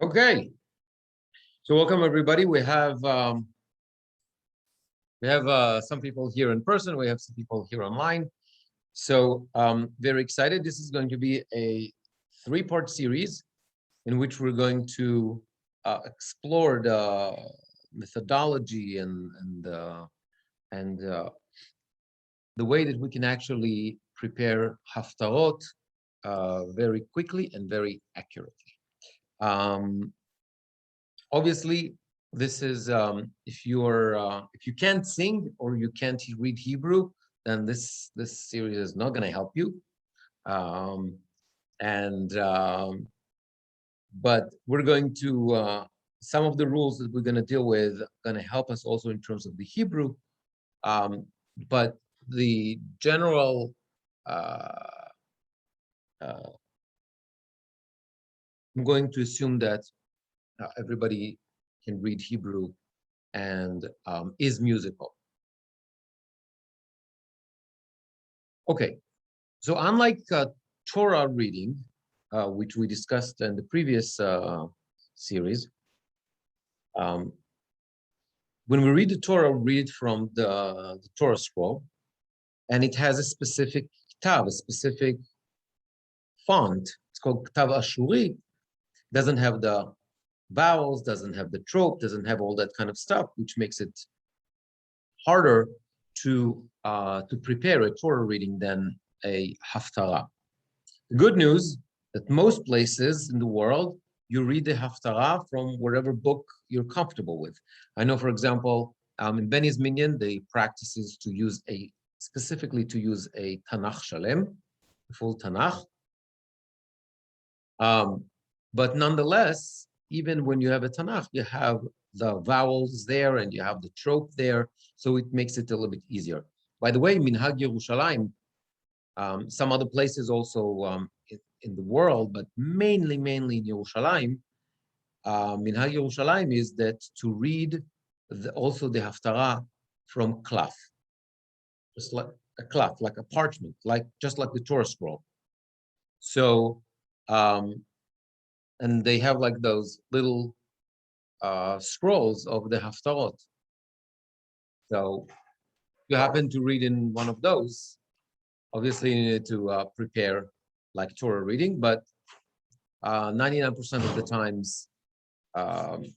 Okay, so welcome everybody. We have some people here in person. We have some people here online. So very excited. This is going to be a three-part series in which we're going to explore the methodology and the way that we can actually prepare haftarot very quickly and very accurately. Obviously, this is if you can't sing or you can't read Hebrew, then this series is not going to help you. But we're going to some of the rules that we're going to deal with are going to help us also in terms of the Hebrew. But the general I'm going to assume that everybody can read Hebrew and is musical. Okay, so unlike Torah reading, which we discussed in the previous series, when we read the Torah, we read from the Torah scroll, and it has a specific ktav, a specific font. It's called ktav Ashuri. Doesn't have the vowels, doesn't have the trope, doesn't have all that kind of stuff, which makes it harder to prepare a Torah reading than a haftarah. The good news that most places in the world you read the haftarah from whatever book you're comfortable with. I know, for example, in Benny's Minyan, the practice is to use specifically to use a Tanakh Shalem, a full Tanakh. But nonetheless, even when you have a Tanakh, you have the vowels there and you have the trope there, so it makes it a little bit easier. By the way, Minhag Yerushalayim, some other places also in the world, but mainly in Yerushalayim, Minhag Yerushalayim is that to read also the haftarah from klaf, just like a klaf, like a parchment, just like the Torah scroll. So, and they have like those little scrolls of the haftarot. So, if you happen to read in one of those, obviously you need to prepare like Torah reading, but 99% of the times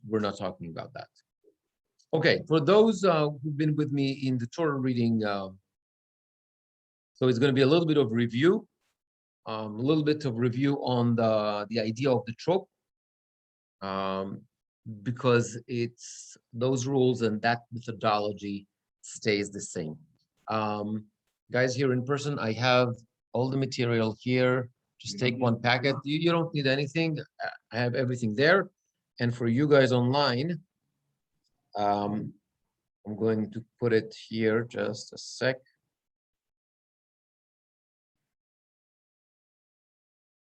we're not talking about that. Okay, for those who've been with me in the Torah reading, so it's going to be a little bit of review, on the idea of the trope, because it's those rules and that methodology stays the same. Guys here in person, I have all the material here. Just take one packet. You don't need anything. I have everything there. And for you guys online, I'm going to put it here just a sec.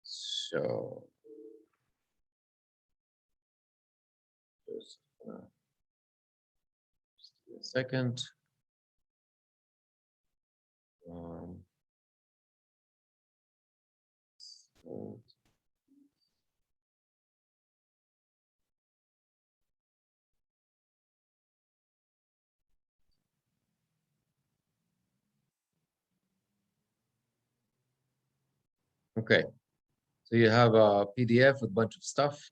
So just a second. Okay, so you have a PDF with a bunch of stuff.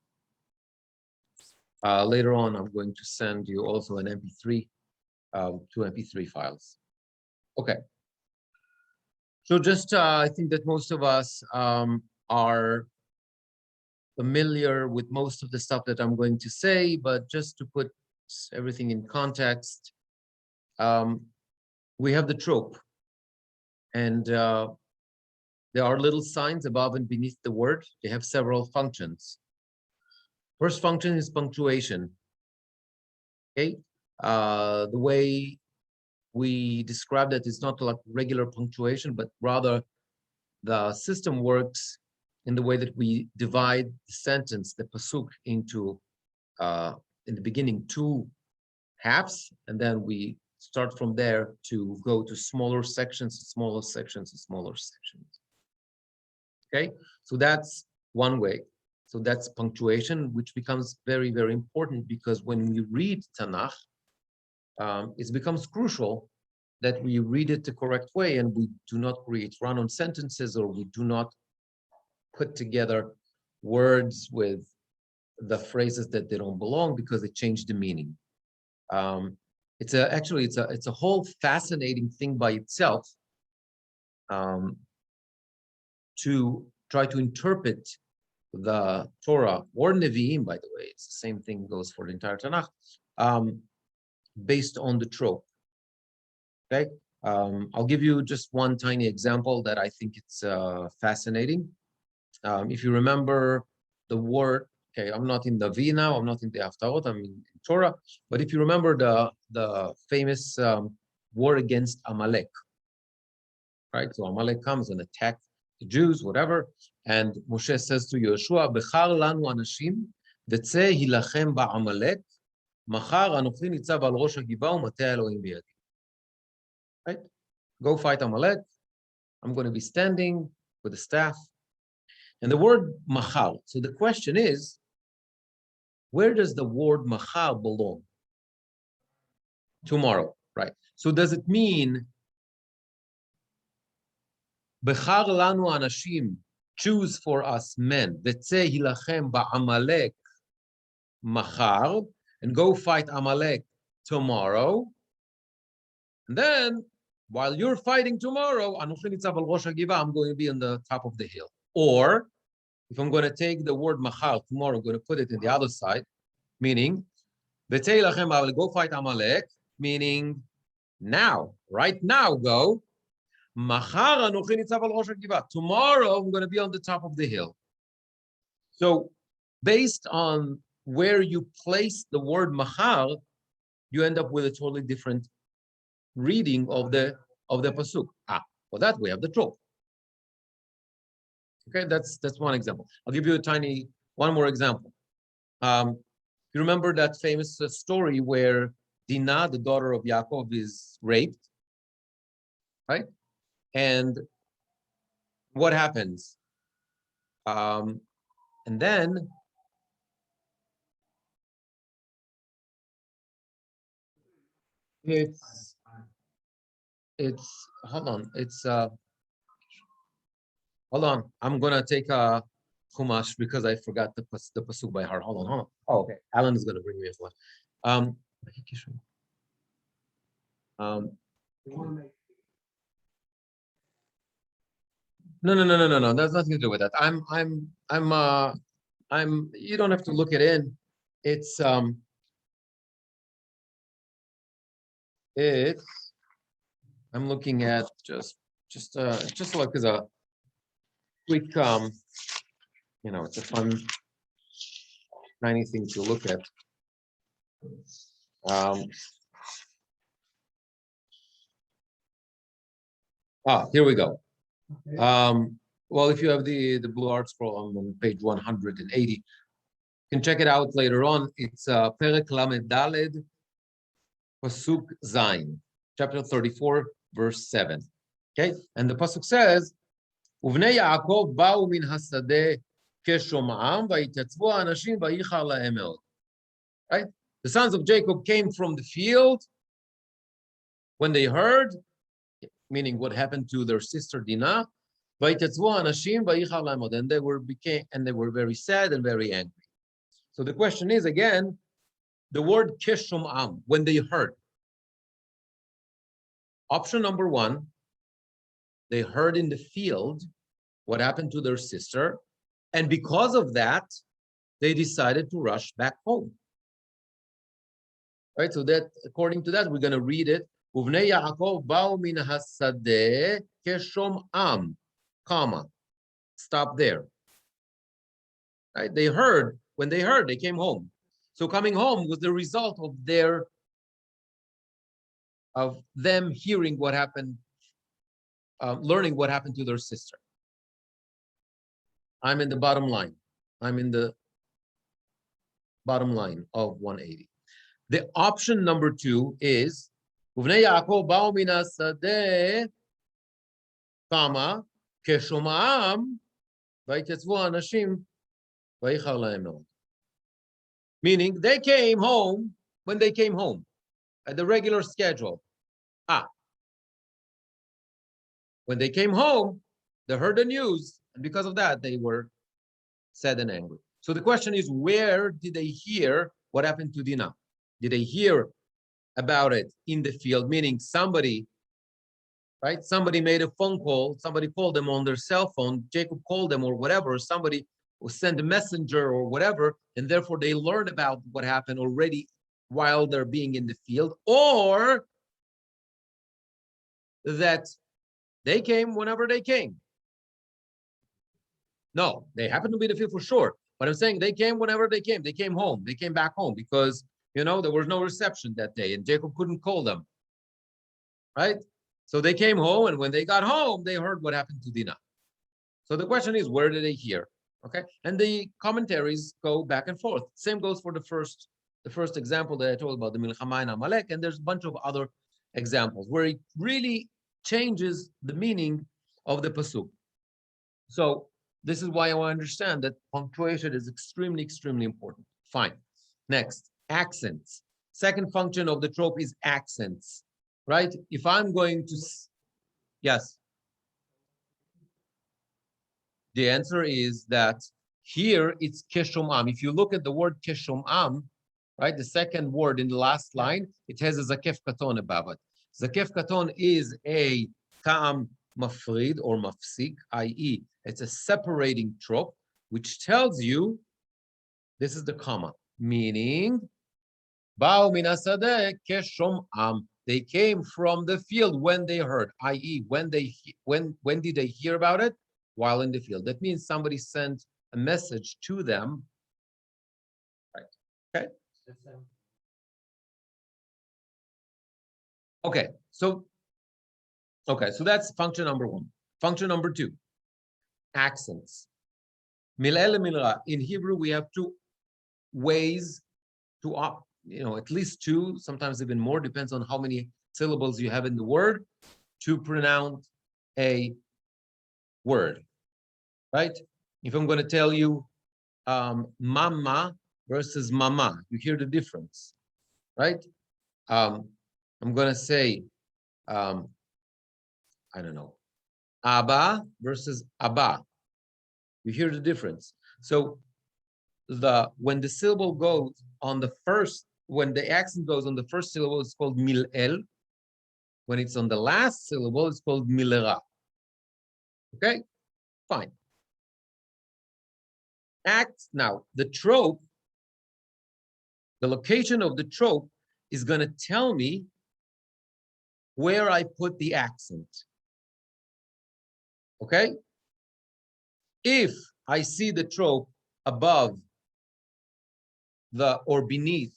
Later on, I'm going to send you also an MP3, two MP3 files. Okay. So just, I think that most of us are familiar with most of the stuff that I'm going to say, but just to put everything in context, we have the trope. And there are little signs above and beneath the word. They have several functions. First function is punctuation. Okay, the way we describe that is not like regular punctuation, but rather the system works in the way that we divide the sentence, the pasuk, into in the beginning 2 halves, and then we start from there to go to smaller sections, smaller sections, smaller sections. Okay, so that's one way. So that's punctuation, which becomes very, very important because when we read Tanakh, it becomes crucial that we read it the correct way and we do not create run-on sentences, or we do not put together words with the phrases that they don't belong because they change the meaning. It's a whole fascinating thing by itself, to try to interpret the Torah or Nevi'im, by the way. It's the same thing goes for the entire Tanakh, based on the trope. Okay, I'll give you just one tiny example that I think it's fascinating. If you remember the word, okay, I'm not in the V now, I'm not in the Haftarot, I'm in Torah, but if you remember the famous war against Amalek, right? So Amalek comes and attacks the Jews, whatever, and Moshe says to Yeshua, "Bechar lanu anashim, v'tzeh hilachem ba'Amalek, machar anochi nitzav al rosh hagibah u'mateh Elohim biyadi." Right? Go fight Amalek. I'm going to be standing with the staff. And the word machar. So the question is, where does the word machar belong? Tomorrow, right? So does it mean bechar lanu anashim, choose for us men, v'tzeh hilachem ba'Amalek machar, and go fight Amalek tomorrow? And then, while you're fighting tomorrow, anochi nitzav al rosh hagivah, I'm going to be on the top of the hill. Or, if I'm going to take the word machar tomorrow, I'm going to put it in the other side, meaning, v'tzeh hilachem, I will go fight Amalek, meaning now, right now, go. Machar anochi nitzav al rosh hagivah. Tomorrow, I'm going to be on the top of the hill. So, based on where you place the word machar, you end up with a totally different reading of the pasuk. For that we have the trope. Okay, that's one example. I'll give you one more example. You remember that famous story where Dinah, the daughter of Yaakov, is raped, right? And what happens? And then it's hold on. Hold on. I'm gonna take a chumash because I forgot the pasuk by heart. Hold on. Oh, okay. Alan is gonna bring me a flash. No. That's nothing to do with that. You don't have to look it in. It's I'm looking at just like as a quick it's a fun tiny thing to look at. Here we go. Well, if you have the Blue Art Scroll on page 180, you can check it out later on. It's Perek Lamed Daled, Pasuk Zayin, chapter 34, verse 7. Okay, and the pasuk says, "Uvnei Yaakov ba'u min hasadeh keshom'am va'yitzvu anashim vayichar lahem meod." Right, the sons of Jacob came from the field when they heard, meaning what happened to their sister Dinah, and they were very sad and very angry. So the question is again, the word keshom'am, when they heard. Option number one, they heard in the field what happened to their sister, and because of that, they decided to rush back home. Right, so that according to that, we're going to read it. Uvnei Yaakov ba'u min hasadeh keshom'am, comma, stop there. Right, they heard, when they heard, they came home. So coming home was the result of them hearing what happened, learning what happened to their sister. I'm in the bottom line. I'm in the bottom line of 180. The option number two is Uvnei Yaakov ba'u min hasadeh, comma, keshom'am, vayitetzvu anashim Vayichar lahem me'od. Meaning they came home when they came home at the regular schedule. When they came home, they heard the news, and because of that, they were sad and angry. So the question is, where did they hear what happened to Dinah? Did they hear about it in the field, meaning somebody, right? Somebody made a phone call, somebody called them on their cell phone, Jacob called them or whatever, or somebody sent a messenger or whatever, and therefore they learned about what happened already while they're being in the field, or that they came whenever they came. No, they happened to be in the field for sure. But I'm saying they came whenever they came. They came home. They came back home because, there was no reception that day and Jacob couldn't call them. Right? So they came home, and when they got home, they heard what happened to Dinah. So the question is, where did they hear? Okay. And the commentaries go back and forth. Same goes for the first example that I told about, the Milchama and Amalek, and there's a bunch of other examples where it really changes the meaning of the pasuk. So this is why I want to understand that punctuation is extremely, extremely important. Fine. Next, accents. Second function of the trope is accents, right? If I'm going to, yes. The answer is that here it's keshom am. If you look at the word keshom am, right, the second word in the last line, it has a zakef katon above it. Zakef katon is a ta'am mafrid or mafsik, i.e., it's a separating trope, which tells you this is the comma, meaning ba'u min hasadeh keshom am. They came from the field when they heard, i.e., when did they hear about it? While in the field. That means somebody sent a message to them. Right. Okay. So that's function number one. Function number two, accents. Mil'el milra. In Hebrew, we have two ways to at least two, sometimes even more, depends on how many syllables you have in the word, to pronounce a word. Right? If I'm going to tell you mama versus mama, you hear the difference, right? I'm going to say, I don't know, Abba versus Abba. You hear the difference. So when the syllable goes on the first, when the accent goes on the first syllable, it's called mil'el. When it's on the last syllable, it's called milera. Okay, fine. Now, the trope, the location of the trope is going to tell me where I put the accent. Okay? If I see the trope above or beneath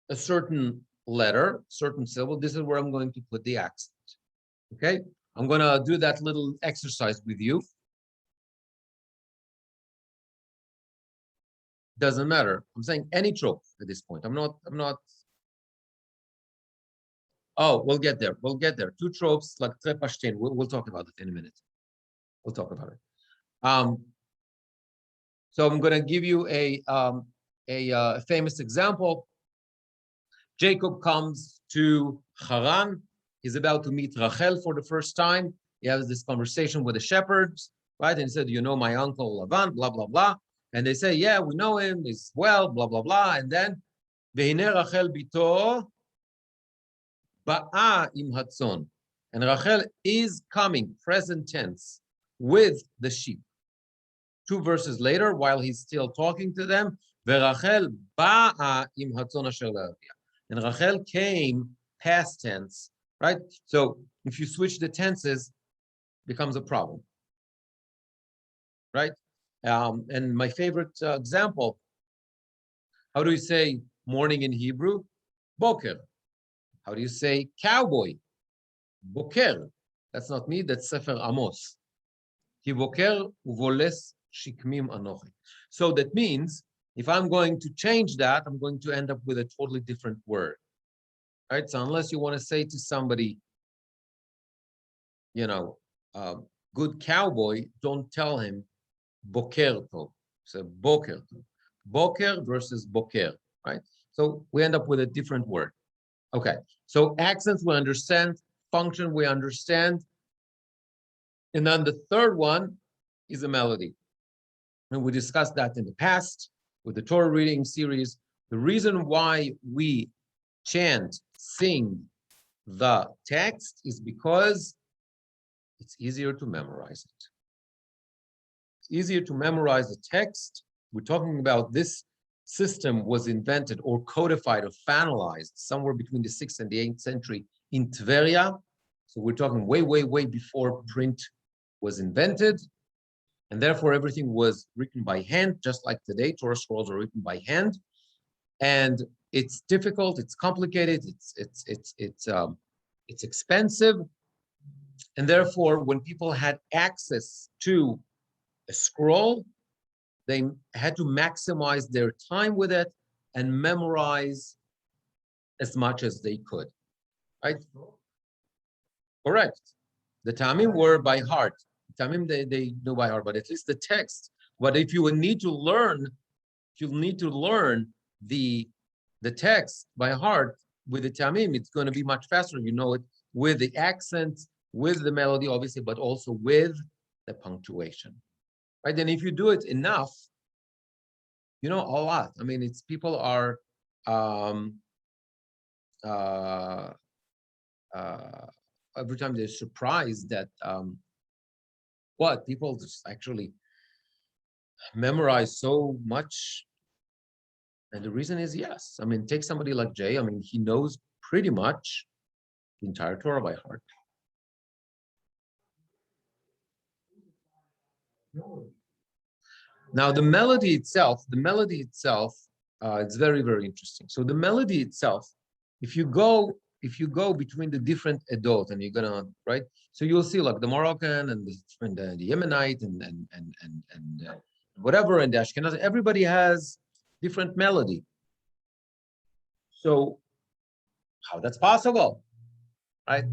a certain letter, certain syllable, this is where I'm going to put the accent. Okay? I'm going to do that little exercise with you. Doesn't matter. I'm saying any trope at this point. I'm not. Oh, we'll get there. We'll get there. Two tropes like trepashtin. We'll talk about it in a minute. We'll talk about it. So I'm going to give you a famous example. Jacob comes to Haran. He's about to meet Rachel for the first time. He has this conversation with the shepherds, right? And he said, my uncle Lavan, blah, blah, blah. And they say, yeah, we know him. He's well, blah, blah, blah. And then, Vehine Rachel bito ba'a im hatzon. And Rachel is coming, present tense, with the sheep. 2 verses later, while he's still talking to them, Verachel ba'a im hatzon asher le'avia. And Rachel came past tense, right? So if you switch the tenses, it becomes a problem, right? And my favorite example, how do you say morning in Hebrew? Boker. How do you say cowboy? Boker. That's not me, that's Sefer Amos. Ki boker uvoles shikmim anochi. So that means if I'm going to change that, I'm going to end up with a totally different word. Right? So unless you want to say to somebody, good cowboy, don't tell him boker tov. So boker. Boker versus boker, right? So we end up with a different word. Okay, so accents we understand, function we understand. And then the third one is a melody. And we discussed that in the past with the Torah reading series. The reason why we chant, sing the text is because it's easier to memorize it. It's easier to memorize the text. We're talking about this system was invented or codified or finalized somewhere between the 6th and the 8th century in Tveria. So we're talking way, way, way before print was invented. And therefore, everything was written by hand, just like today, Torah scrolls are written by hand. And it's difficult, it's complicated, it's expensive. And therefore, when people had access to a scroll, they had to maximize their time with it and memorize as much as they could, right? Correct. The Tamim were by heart. Tamim they know by heart, but at least the text. But if you would need to learn, you'll need to learn the text by heart with the Tamim, it's going to be much faster. You know it with the accent, with the melody, obviously, but also with the punctuation, right? And if you do it enough, you know a lot. I mean, it's people are every time they're surprised that what people just actually memorize so much. And the reason is yes. I mean, take somebody like Jay. I mean, he knows pretty much the entire Torah by heart. Now, the melody itself, it's very, very interesting. So the melody itself, if you go between the different edot, and you're gonna right, so you'll see like the Moroccan and the Yemenite and whatever, and the Ashkenazi, everybody has different melody. So how that's possible, right?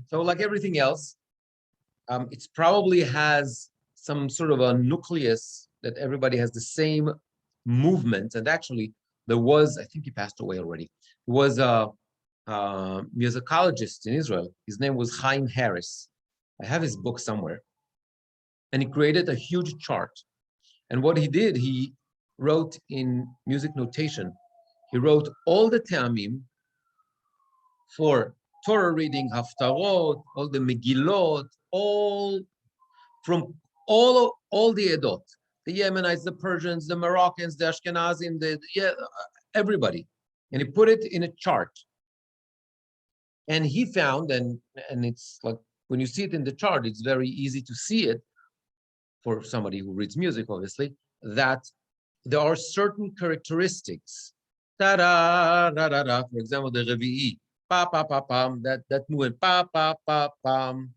So like everything else, it's probably has some sort of a nucleus that everybody has the same movement. And actually, there was, I think he passed away already, was a musicologist in Israel. His name was Chaim Harris. I have his book somewhere. And he created a huge chart. And what he did, he wrote in music notation, he wrote all the te'amim for Torah reading, Haftarot, all the Megillot, all from all the Edot, the Yemenites, the Persians, the Moroccans, the Ashkenazim, everybody. And he put it in a chart. And he found, and it's like, when you see it in the chart, it's very easy to see it for somebody who reads music, obviously, that there are certain characteristics. Ta-da, da-da-da, for example, the Revi'i, pa-pa-pa-pam, that movement, pa-pa-pa-pam.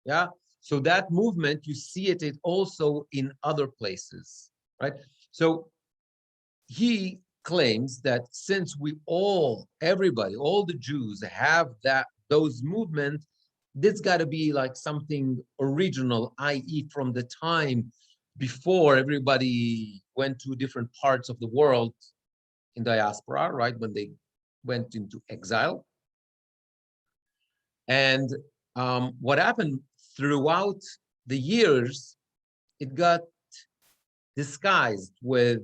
Yeah, so that movement, you see it also in other places, right? So he claims that since everybody, all the Jews have those movements, this got to be like something original, i.e. from the time before everybody went to different parts of the world in diaspora, right? When they went into exile. And what happened throughout the years, it got disguised with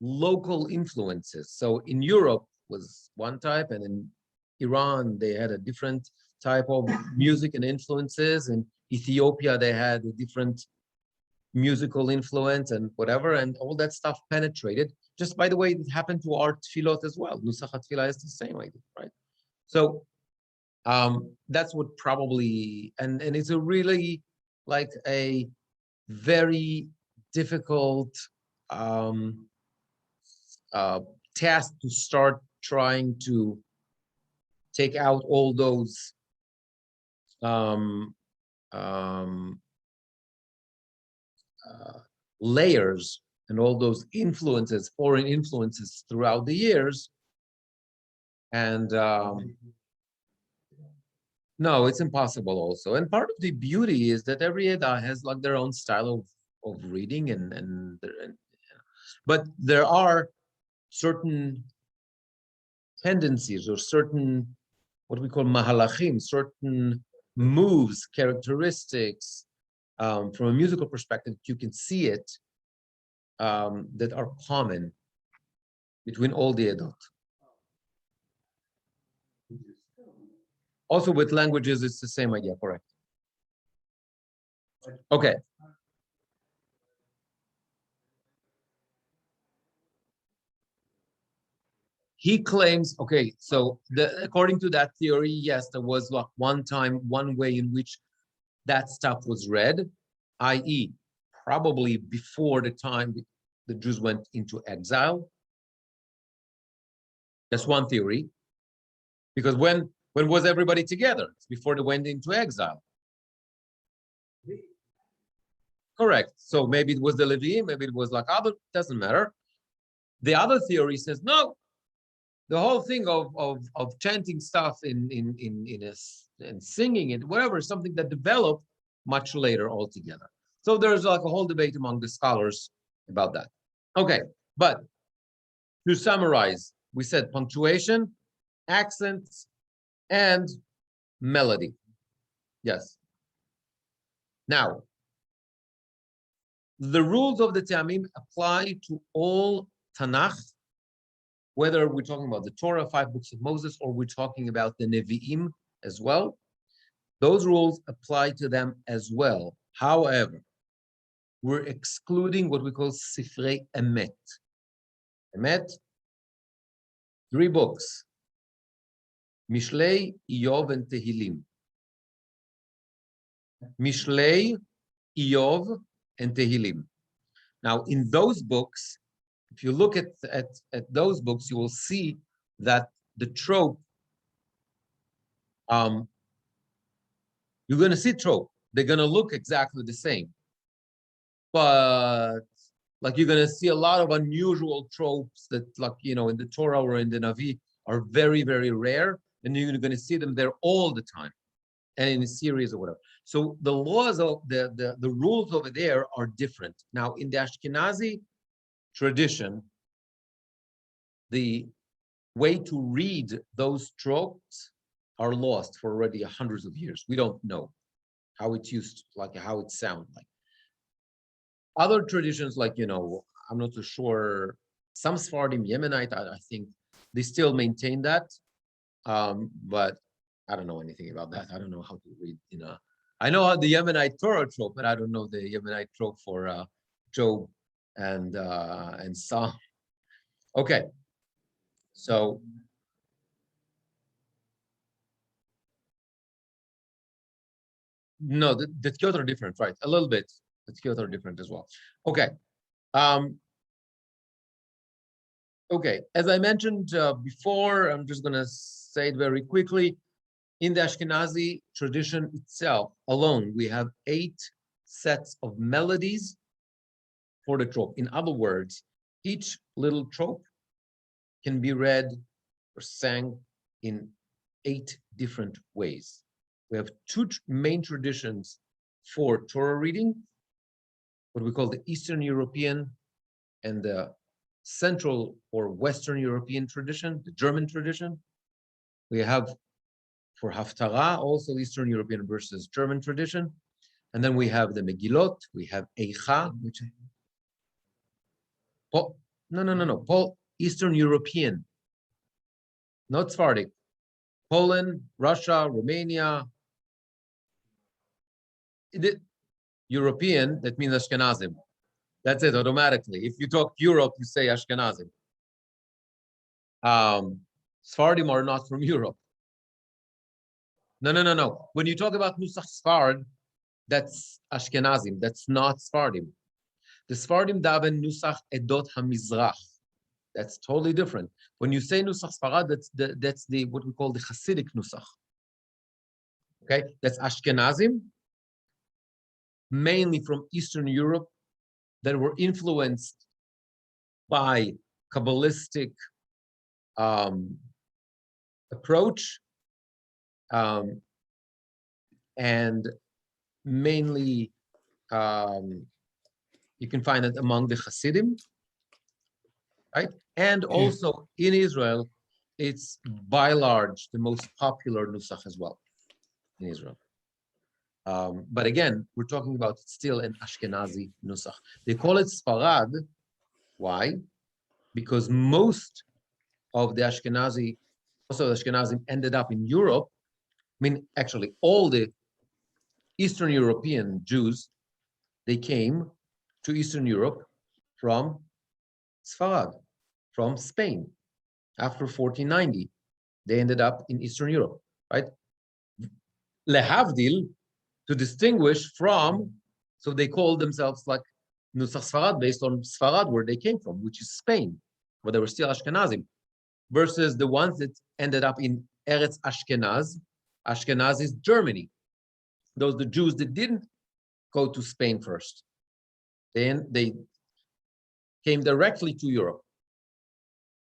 local influences. So in Europe was one type, and in Iran, they had a different type of music and influences. In Ethiopia, they had a different musical influence and whatever, and all that stuff penetrated. Just by the way, it happened to our tefillot as well. Nusach tefillah is the same idea, right? So that's what probably, and it's a really like a very difficult task to start trying to take out all those layers and all those influences, foreign influences throughout the years. And no, it's impossible also. And part of the beauty is that every Eda has like their own style of reading, but there are certain tendencies or certain what we call mahalachim, certain moves, characteristics from a musical perspective. You can see it that are common between all the edot. Also with languages, it's the same idea, correct? Okay. He claims, okay, so according to that theory, yes, there was like one time, one way in which that stuff was read, i.e., probably before the time the Jews went into exile. That's one theory. Because when was everybody together? It's before they went into exile. Correct. So maybe it was the Leviim, maybe it was like other, doesn't matter. The other theory says no. The whole thing of chanting stuff and singing it, whatever, is something that developed much later altogether. So there's like a whole debate among the scholars about that. Okay, but to summarize, we said punctuation, accents, and melody. Yes. Now, the rules of the Te'amim apply to all Tanakh, whether we're talking about the Torah, 5 books of Moses, or we're talking about the Nevi'im as well. Those rules apply to them as well. However, we're excluding what we call Sifrei Emet. Emet, 3 books, Mishlei, Iyov, and Tehillim. Mishlei, Iyov, and Tehillim. Now, in those books, if you look at those books, you will see that the trope, you're going to see trope. They're going to look exactly the same. But like you're going to see a lot of unusual tropes that, like, you know, in the Torah or in the Navi are very, very rare. And you're going to see them there all the time and in a series or whatever. So the laws of the rules over there are different. Now, in the Ashkenazi tradition, the way to read those tropes are lost for already hundreds of years. We don't know how it used, like how it sounded like. Other traditions, like, you know, I'm not too sure, some Sephardim, Yemenite, I think they still maintain that. But I don't know anything about that. I don't know how to read, you know. I know how the Yemenite Torah trope, but I don't know the Yemenite trope for Job and Psalm. Okay, so no, the Tkiot are different, right? A little bit. The Tkiot are different as well. Okay. Okay, as I mentioned before, I'm just going to say it very quickly. In the Ashkenazi tradition itself alone, we have 8 sets of melodies for the trope. In other words, each little trope can be read or sang in 8 different ways. We have 2 main traditions for Torah reading, what we call the Eastern European and the Central or Western European tradition, the German tradition. We have for Haftarah, also Eastern European versus German tradition. And then we have the Megillot, we have Eicha, which Paul, Eastern European, not Sephardic. Poland, Russia, Romania. European, that means Ashkenazim. That's it, automatically. If you talk Europe, you say Ashkenazim. Sephardim are not from Europe. No. When you talk about Nusach Sfard, that's Ashkenazim. That's not Sephardim. The Sephardim daven Nusach Edot HaMizrach. That's totally different. When you say Nusach Sfarad, that's the what we call the Hasidic Nusach. Okay, that's Ashkenazim, mainly from Eastern Europe, that were influenced by Kabbalistic approach, and mainly You can find it among the Hasidim, right? And also in Israel, it's by large the most popular nusach as well in Israel. But again, we're talking about still an Ashkenazi nusach. They call it Sfarad. Why? Because most of the Ashkenazi, also the Ashkenazim ended up in Europe. I mean, actually, all the Eastern European Jews, they came to Eastern Europe from Sfarad, from Spain. After 1490, they ended up in Eastern Europe, right? Lehavdil, to distinguish from, so they called themselves like Nusach Sfarad based on Sfarad, where they came from, which is Spain, where they were still Ashkenazim, versus the ones that ended up in Eretz Ashkenaz. Ashkenaz is Germany. Those the Jews that didn't go to Spain first. Then they came directly to Europe.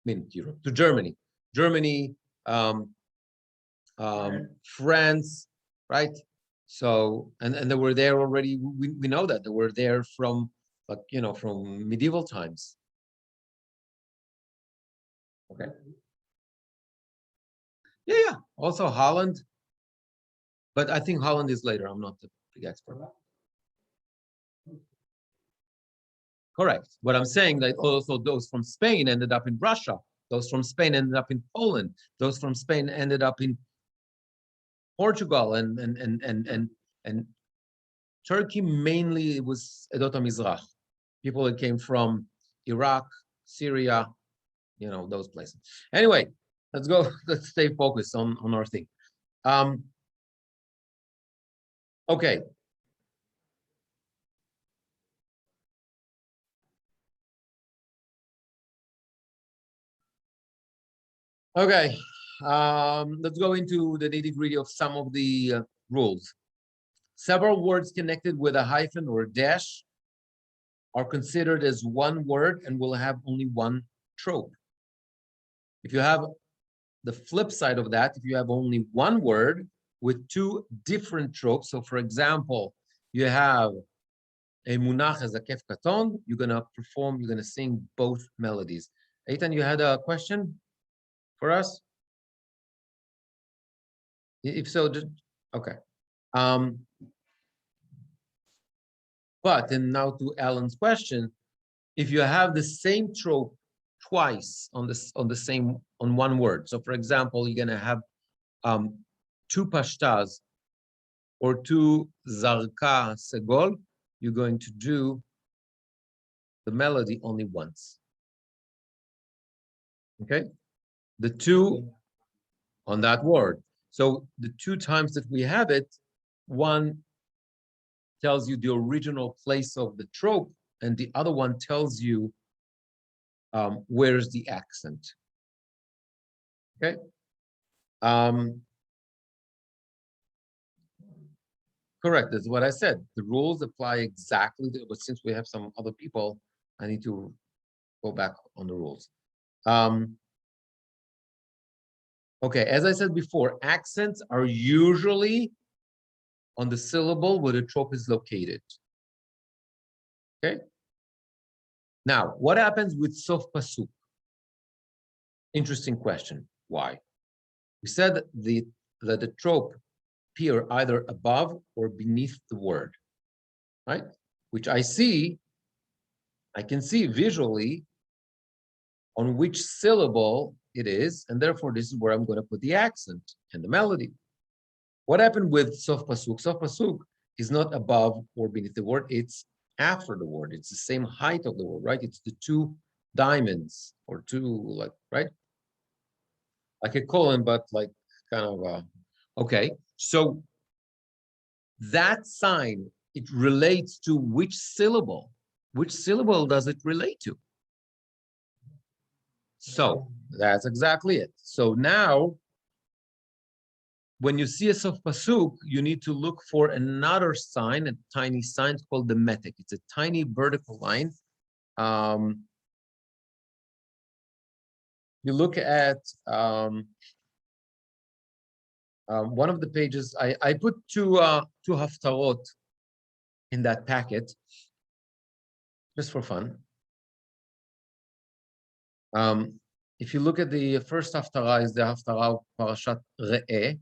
I mean, Europe, to Germany. Germany, France, right? So, and they were there already. We know that they were there from, like, you know, from medieval times. Okay. Yeah. Also Holland, but I think Holland is later. I'm not the big expert. Correct. What I'm saying, that also those from Spain ended up in Russia. Those from Spain ended up in Poland. Those from Spain ended up in Portugal and Turkey. Mainly it was Edot HaMizrach, people that came from Iraq, Syria, you know, those places. Anyway, let's go. Let's stay focused on our thing. Okay. Okay. Let's go into the nitty-gritty of some of the rules. Several words connected with a hyphen or a dash are considered as one word and will have only one trope. If you have the flip side of that, if you have only one word with two different tropes, so for example, you have a munach as a kef katon, you're going to sing both melodies. Eitan, you had a question for us? If so, just, okay. But, and now to Alan's question, if you have the same trope twice on one word, so for example, you're going to have two pashtas or two zarka segol, you're going to do the melody only once. Okay? The two on that word. So the two times that we have it, one tells you the original place of the trope, and the other one tells you where's the accent. Okay. Correct. That's what I said. The rules apply exactly, but since we have some other people, I need to go back on the rules. Okay, as I said before, accents are usually on the syllable where the trope is located. Okay. Now, what happens with sof pasuk? Interesting question. Why? We said that the trope appear either above or beneath the word, right? Which I can see visually on which syllable it is, and therefore this is where I'm going to put the accent and the melody. What happened with sof pasuk? Sof pasuk is not above or beneath the word, it's after the word. It's the same height of the word, right? It's the two diamonds or two, like, right? Like a colon, but like kind of okay. So that sign, it relates to which syllable? Which syllable does it relate to? So that's exactly it. So now, when you see a sof pasuk, you need to look for another sign, a tiny sign called the metek. It's a tiny vertical line. You look at one of the pages. I put two haftarot in that packet. just for fun. If you look at the first Haftarah, is the Haftarah of Parashat Re'eh.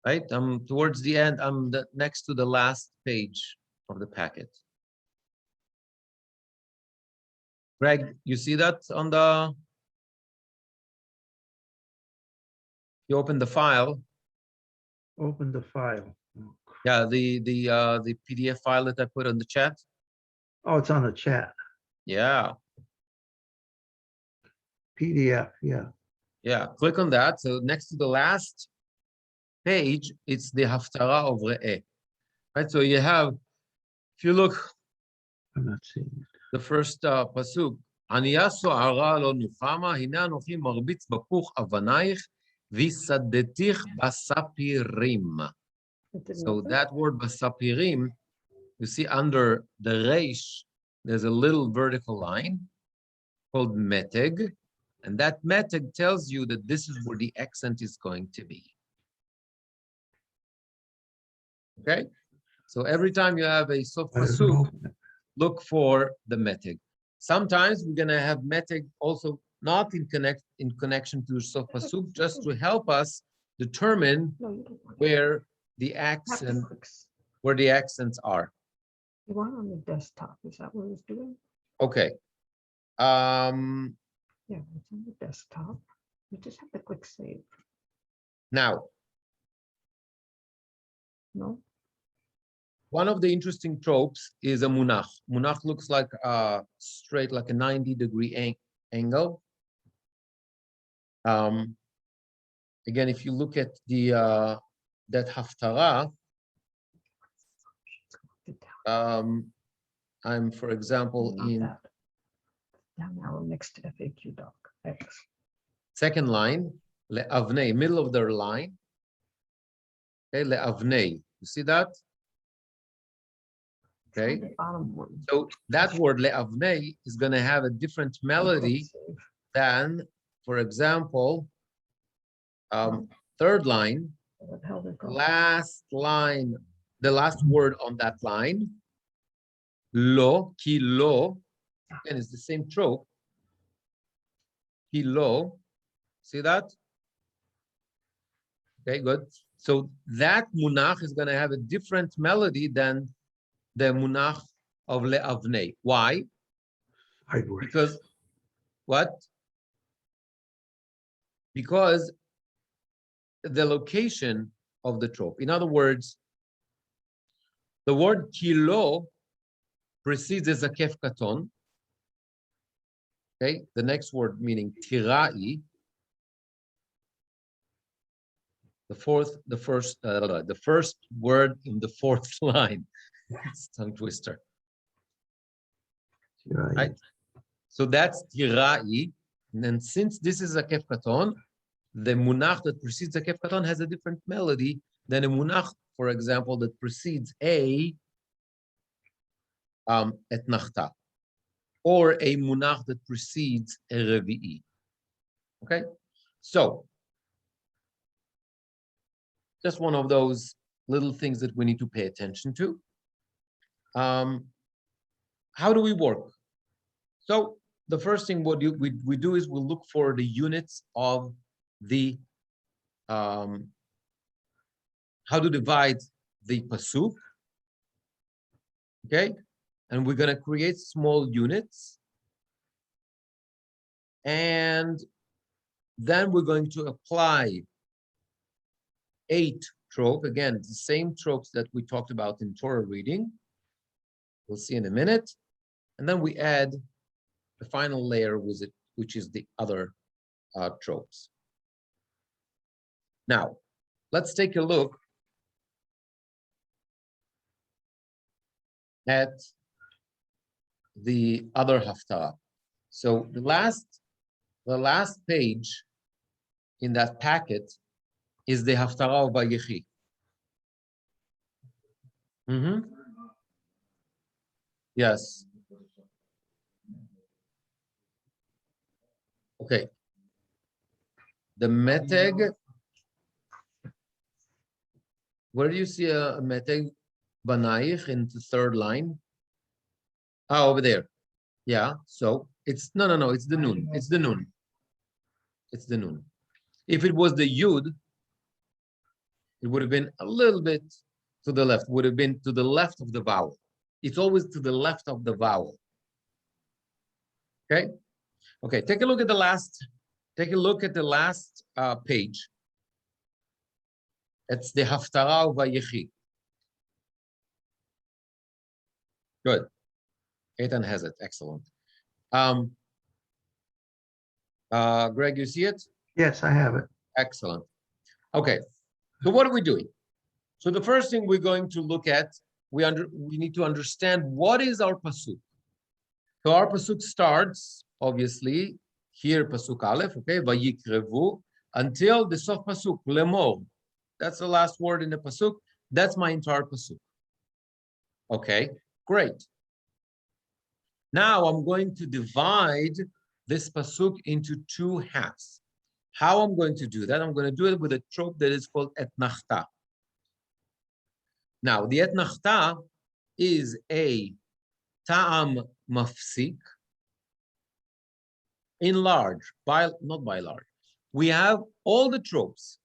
Right? Towards the end, I'm next to the last page of the packet. Greg, you see that on the, you open the file. Open the file. Yeah, the PDF file that I put on the chat. Oh, it's on the chat. Yeah, PDF, yeah. yeah. Click on that. So next to the last page, it's the Haftarah of Re'eh. Right. So you have, if you look, I'm not seeing it. the first pasuk, ענייה סוערה לא נוחמה, הנה אנוכי מרביץ בפוך אבנייך, ויסדתיך בספירים. So that word basapirim, you see under the reish, there's a little vertical line called meteg, and that meteg tells you that this is where the accent is going to be. Okay, so every time you have a sof pasuk, look for the meteg. Sometimes we're gonna have meteg also not in connection to sof pasuk, just to help us determine where the accents are. You want on the desktop? Is that what it's doing? Okay. Yeah, it's on the desktop. You just have to click save. Now, No. one of the interesting tropes is a munach. Munach looks like straight, like a 90-degree angle. Again, if you look at the that haftarah, I'm, for example, Not in that. Down arrow next to FAQ doc. X. second line, le'avnei, middle of their line. Okay, le'avnei. You see that? Okay. The bottom one. So that word le'avnei is going to have a different melody than, for example, third line, last line, the last word on that line, lo, ki lo, and it's the same trope. Ki lo, see that? Okay, good. So that munach is going to have a different melody than the munach of le'avnei. Why? Because what? Because the location of the trope. In other words, the word kilo precedes a zakef katon. Okay, the next word meaning tirai. The first word in the fourth line. It's a tongue twister. Right? So that's tirai. And then since this is a kef katon, the munach that precedes a kef katon has a different melody than a munach, for example, that precedes a etnachta, or a munach that precedes a revi'i. Okay, so just one of those little things that we need to pay attention to. How do we work? So the first thing we do is we'll look for the units of the how to divide the pasuk. Okay, and we're going to create small units, and then we're going to apply 8 trope. Again, the same tropes that we talked about in Torah reading. We'll see in a minute. And then we add the final layer with it, which is the other tropes. Now, let's take a look at the other haftarah. So the last page in that packet is the haftarah of Vayechi. Yes. Okay. The meteg. Where do you see a meteg banaich in the third line? Oh, over there. Yeah. So it's no. It's the noon. It's the noon. It's the noon. If it was the yud, it would have been a little bit to the left. Would have been to the left of the vowel. It's always to the left of the vowel. Okay. Okay. Take a look at the last. Take a look at the last page. It's the Haftarah of Vayechi. Good. Eitan has it. Excellent. Greg, you see it? Yes, I have it. Excellent. Okay. So what are we doing? So the first thing we're going to look at, we need to understand what is our pasuk. So our pasuk starts, obviously, here pasuk aleph, okay, vayikrevu, until the sof pasuk, lemor. That's the last word in the pasuk. That's my entire pasuk. Okay, great. Now I'm going to divide this pasuk into two halves. How I'm going to do that? I'm going to do it with a trope that is called etnachta. Now, the etnachta is a ta'am mafsik in large, not by large. We have all the tropes.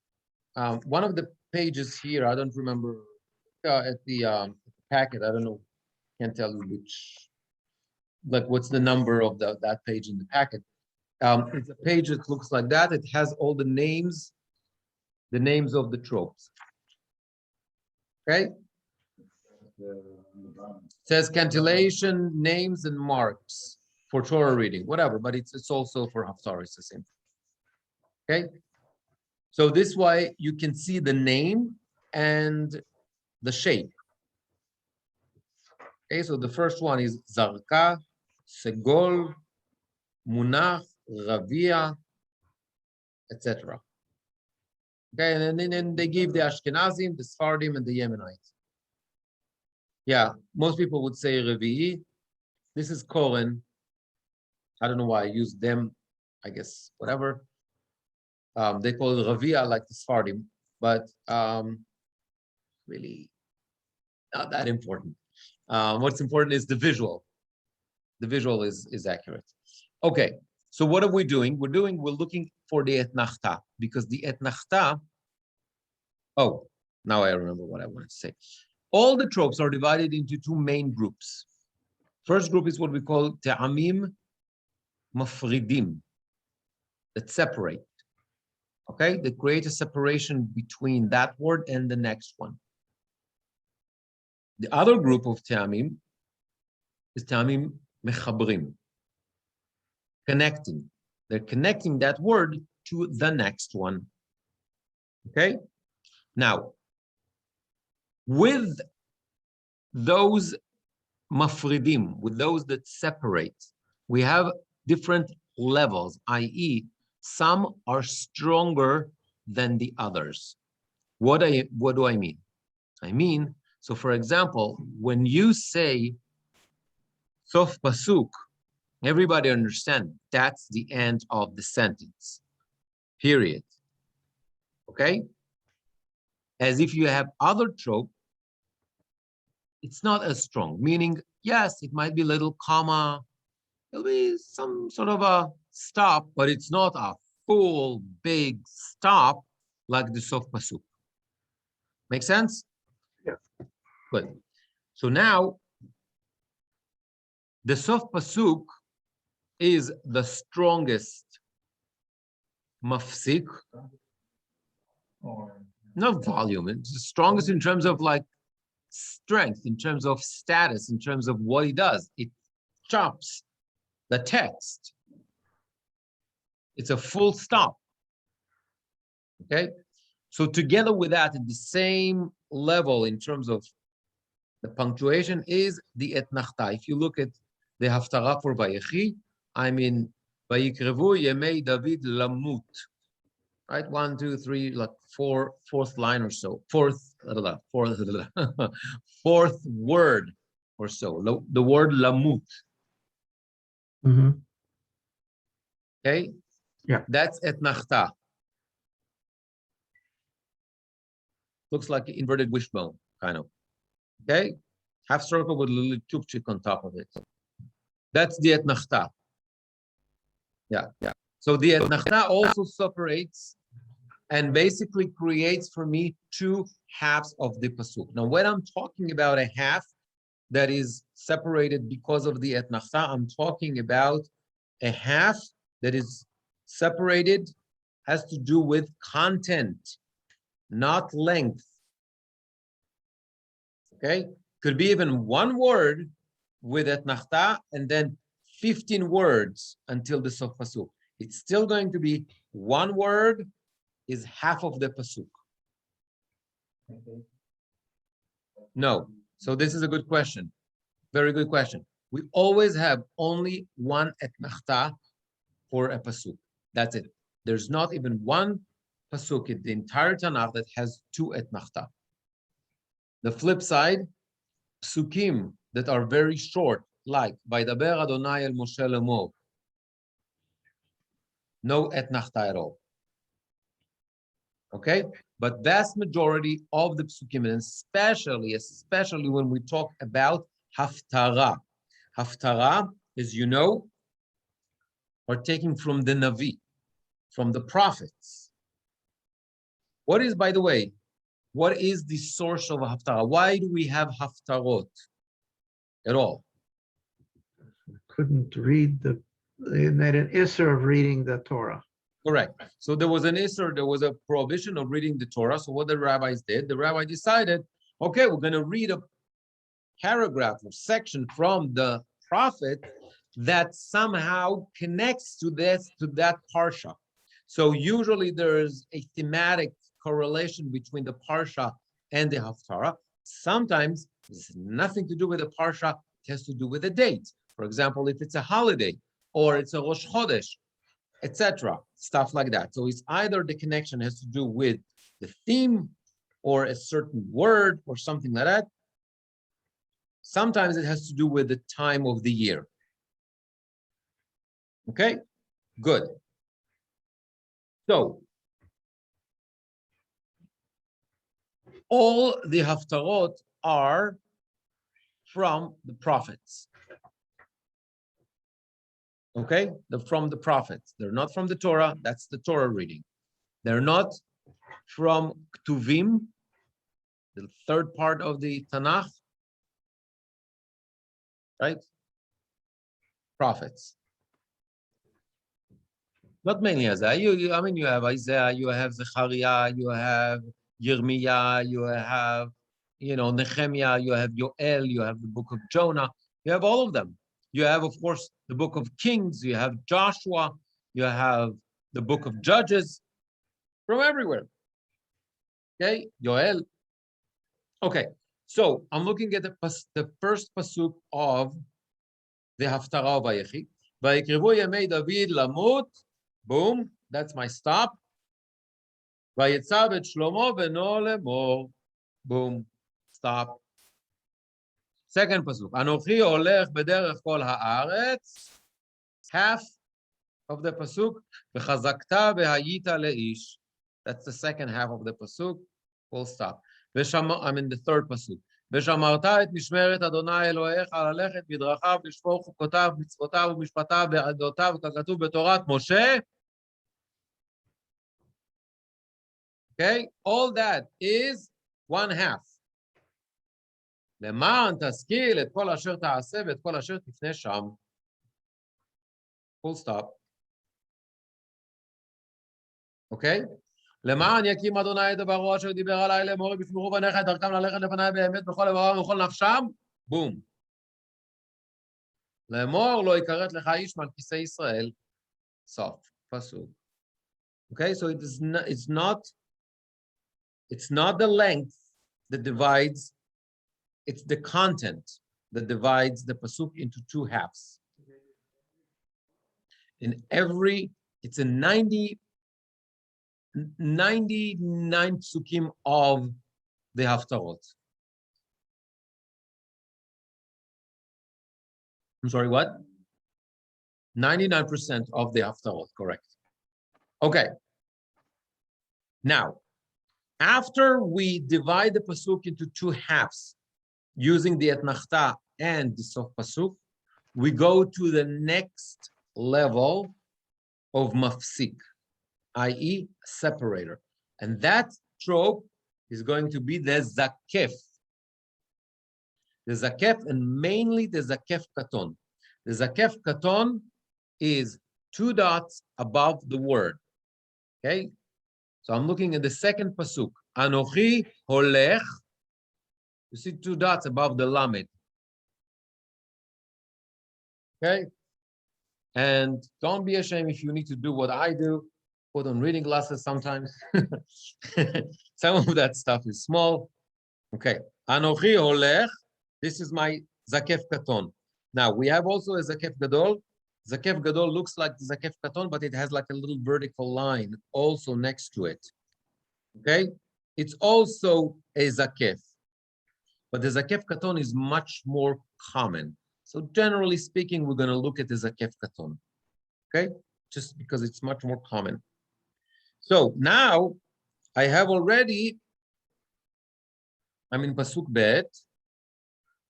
One of the pages here, I don't remember, at the packet, I don't know, can't tell you which, like what's the number of that page in the packet. It's a page that looks like that. It has all the names of the tropes. Okay? It says cantillation, names, and marks for Torah reading, whatever, but it's also for Haftarah, it's the same. Okay? So this way you can see the name and the shape. Okay, so the first one is Zarka, Segol, Munach, Ravia, etc. Okay, and then they give the Ashkenazim, the Sephardim, and the Yemenites. Yeah, most people would say Revi'i. This is Koren. I don't know why I use them, I guess, whatever. They call it Ravia like the Sephardim, but really not that important. What's important is the visual. The visual is accurate. Okay, so what are we doing? We're looking for the etnachta, because the etnachta, oh, now I remember what I wanted to say. All the tropes are divided into two main groups. First group is what we call te'amim mafridim, that separate, okay? That create a separation between that word and the next one. The other group of te'amim is te'amim mechabrim, connecting. They're connecting that word to the next one, okay? Now, with those mafridim, with those that separate, we have different levels, i.e., some are stronger than the others. What do I mean? I mean, so for example, when you say sof pasuk, everybody understands that's the end of the sentence, period. Okay? As if you have other trope, it's not as strong, meaning, yes, it might be a little comma, there'll be some sort of a stop, but it's not a full big stop like the sof pasuk. Make sense? Yeah. Good. So now, the sof pasuk is the strongest mafsik, not volume, it's the strongest in terms of like strength, in terms of status, in terms of what he does. It chops the text. It's a full stop. Okay? So together with that, at the same level in terms of the punctuation is the etnachta. If you look at the Haftarah for Vayechi, I mean, Vayikrevu Yemei David Lamut. Right? 1, 2, 3, like fourth line or so. Fourth word or so. The word Lamut. Mm-hmm. Okay? Yeah. That's etnachta. Looks like an inverted wishbone, kind of. Okay? Half circle with a little tupchik on top of it. That's the etnachta. Yeah. So the etnachta also separates and basically creates for me two halves of the pasuk. Now, when I'm talking about a half that is separated because of the etnachta, I'm talking about a half that is separated, has to do with content, not length. Okay, could be even one word with etnachta and then 15 words until the sof pasuk. It's still going to be one word is half of the pasuk. No. So this is a good question. Very good question. We always have only one etnachta for a pasuk. That's it. There's not even one pasuk in the entire Tanakh that has two etnachta. The flip side, psukim that are very short, like Vaydaber Adonai el Moshe lemor, no etnachta at all. Okay, but vast majority of the psukim, and especially when we talk about haftarah. Haftarah, as you know, are taken from the Navi, from the prophets. What is, by the way, what is the source of haftarah? Why do we have haftarot at all? Couldn't read they made an issur of reading the Torah. Correct. So there was an issur, there was a prohibition of reading the Torah. So what the rabbis did, the rabbi decided, okay, we're going to read a paragraph or section from the prophet that somehow connects to that parsha. So usually there's a thematic correlation between the parsha and the haftarah. Sometimes this has nothing to do with the parsha, it has to do with the date. For example, if it's a holiday or it's a Rosh Chodesh, etc., stuff like that. So it's either the connection has to do with the theme or a certain word or something like that. Sometimes it has to do with the time of the year. Okay, good. So all the haftarot are from the prophets. Okay, they're from the prophets. They're not from the Torah. That's the Torah reading. They're not from Ktuvim, the third part of the Tanakh, right? Prophets. Not mainly Isaiah. I mean, you have Isaiah, you have Zechariah, you have Yirmiyah, you have, Nehemiah, you have Yoel, you have the book of Jonah. You have all of them. You have, of course, the book of Kings. You have Joshua. You have the book of Judges from everywhere. Okay, Yoel. Okay, so I'm looking at the first pasuk of the Haftarah of Vayechi. Vayikrevu yemei David lamut. Boom, that's my stop. Vayetzav et Shlomo beno lemor. Boom, stop. Second pasuk. Anochi olech bederech kol haaretz. Half of the pasuk. V'chazakta v'hayita leish. That's the second half of the pasuk. Full stop. I'm in the third pasuk. ושמרת את משמרת אדוני אלוהיך ללכת בדרכיו לשמור חוקותיו מצוותיו ומשפטיו ועדותיו ככתוב בתורת משה. Okay, all that is one half. למען תשכיל את כל אשר תעשה ואת כל אשר תפנה שם. Full stop. Okay? למען יקים אדוני את דברו אשר דיבר עליי לאמור בפרו בניך את דרכם ללכת לפניי באמת בכל לבבם ובכל נפשם. בום. לאמור לא יכרת לך איש מעל כיסא ישראל. סוף. פסוק. Okay, so it's not the length that divides, it's the content that divides the pasuk into two halves. It's a 99 psukim of the haftarot. I'm sorry, what? 99% of the haftarot, correct. Okay. Now, after we divide the pasuk into two halves, using the etnachta and the sof pasuk, we go to the next level of mafsik, i.e. separator. And that trope is going to be the zakef. The zakef, and mainly the zakef katon. The zakef katon is 2 dots above the word. Okay? So I'm looking at the second pasuk. Anochi holech. You see 2 dots above the lamed. Okay? And don't be ashamed if you need to do what I do, put on reading glasses sometimes. Some of that stuff is small. Okay. Anochi holech. This is my zakef katon. Now, we have also a zakef gadol. Zakef gadol looks like the zakef katon, but it has like a little vertical line also next to it. Okay? It's also a zakef. But the zakef katon is much more common. So generally speaking, we're going to look at the zakef katon. Okay? Just because it's much more common. So now I have already, I'm in pasuk bet.